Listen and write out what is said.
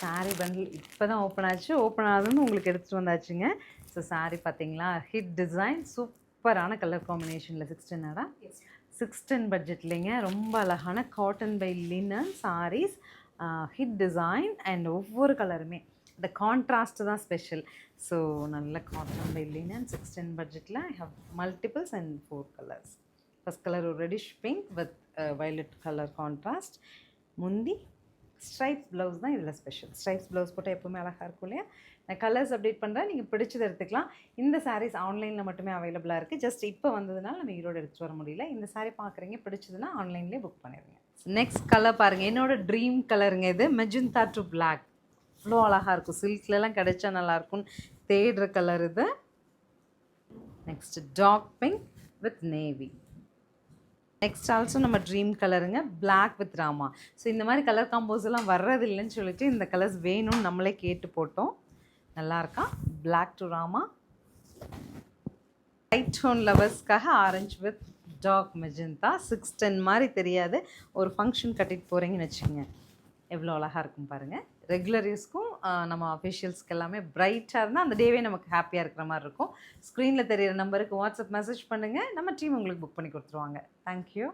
Sari bundle இப்போ தான் open ஆச்சு. ஓப்பன் ஆகுதுன்னு உங்களுக்கு எடுத்துகிட்டு வந்தாச்சுங்க. ஸோ சாரீ பார்த்தீங்களா, ஹிட் டிசைன், சூப்பரான கலர் காம்பினேஷனில் 16 610 பட்ஜெட்லேங்க. ரொம்ப அழகான cotton by linen saris, hit design and ஒவ்வொரு கலருமே இந்த கான்ட்ராஸ்ட் தான் ஸ்பெஷல். ஸோ நல்ல காட்டன் பை லினன் 610 பட்ஜெட்டில் I have multiples and 4 colours. First colour ஒரு reddish pink with violet colour contrast. முந்தி ஸ்ட்ரைப்ஸ் ப்ளவுஸ் தான் இதில் ஸ்பெஷல். ஸ்ட்ரைப்ஸ் ப்ளவுஸ் போட்டால் எப்போவுமே அழகாக இருக்கும் இல்லையா? நான் கலர்ஸ் அப்டேட் பண்ணுறேன், நீங்கள் பிடிச்சது எடுத்துக்கலாம். இந்த சாரீஸ் ஆன்லைனில் மட்டுமே அவைலபிளாக இருக்குது. ஜஸ்ட் இப்போ வந்ததுனால நம்ம ஈரோடு எடுத்துகிட்டு வர முடியல. இந்த சாரீ பார்க்குறீங்க, பிடிச்சதுன்னா ஆன்லைன்லேயே புக் பண்ணிடுங்க. நெக்ஸ்ட் கலர் பாருங்கள், என்னோட ட்ரீம் கலருங்க இது. Magenta to black. அவ்வளோ அழகாக இருக்கும், சில்க்லலாம் கிடைச்சா நல்லாயிருக்கும்னு தேடுற கலர் இது. Next dark pink with navy. Next also நம்ம ட்ரீம் கலருங்க, பிளாக் வித் ராமா. ஸோ இந்த மாதிரி கலர் காம்போஸ் எல்லாம் வர்றது இல்லைன்னு சொல்லிட்டு இந்த கலர்ஸ் வேணும்னு நம்மளே கேட்டு போட்டோம். நல்லா இருக்கா? பிளாக் டு ராமா. லைட் டோன் லவர்ஸ்க்காக ஆரஞ்சு வித் டார்க் மெஜந்தா. 610 மாதிரி தெரியாது, ஒரு ஃபங்க்ஷன் கட்டிட்டு போகிறீங்கன்னு வச்சுக்கோங்க, எவ்வளோ அழகாக இருக்கும் பாருங்கள். ரெகுலர் யூஸ்க்கும் நம்ம அஃபிஷியல்ஸ்க்கு எல்லாமே பிரைட்டாக இருந்தால் அந்த டேவே நமக்கு ஹாப்பியாக இருக்கிற மாதிரி இருக்கும். ஸ்க்ரீனில் தெரியிற நம்பருக்கு வாட்ஸ்அப் மெசேஜ் பண்ணுங்கள், நம்ம டீம் உங்களுக்கு புக் பண்ணி கொடுத்துருவாங்க. தேங்க்யூ.